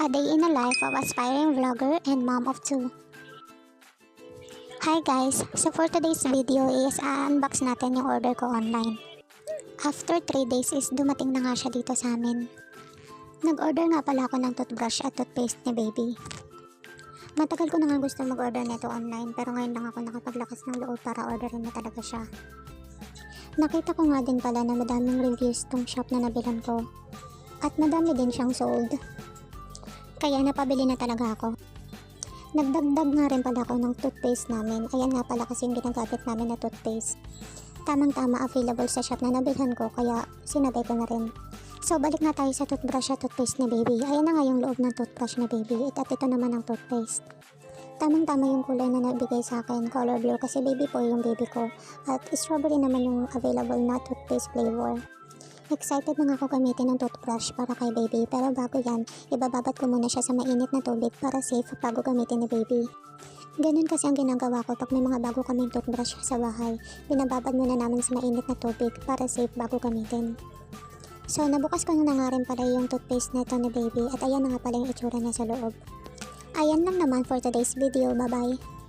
A day in the life of aspiring vlogger and mom of two. Hi guys! So for today's video is unbox natin yung order ko online. After 3 days is dumating na nga siya dito sa amin. Nag-order nga pala ako ng toothbrush at toothpaste ni baby. Matagal ko na nga gusto mag-order nito online pero ngayon lang ako nakapaglakas ng loob para orderin na talaga siya. Nakita ko nga din pala na madaming reviews tong shop na nabilan ko. At madami din siyang sold. Kaya napabili na talaga ako. Nagdagdag nga rin pala ako ng toothpaste namin. Ayan nga pala kasi yung ginagamit namin na toothpaste. Tamang-tama available sa shop na nabilhan ko kaya sinabay ko na rin. So balik na tayo sa toothbrush at toothpaste ni baby. Ayan na nga yung loob ng toothbrush ni baby. At ito naman ang toothpaste. Tamang-tama yung kulay na nabigay sa akin. Color blue kasi baby po yung baby ko. At strawberry naman yung available na toothpaste flavor. Excited na nga ako gamitin ng toothbrush para kay baby pero bago yan, ibababad ko muna siya sa mainit na tubig para safe bago gamitin ni baby. Ganun kasi ang ginagawa ko pag may mga bago kaming toothbrush sa bahay. Binababad muna namin sa mainit na tubig para safe bago gamitin. So nabukas ko na nga rin pala yung toothpaste nito ni baby at ayan na nga pala yung itsura niya sa loob. Ayan lang naman for today's video. Bye bye!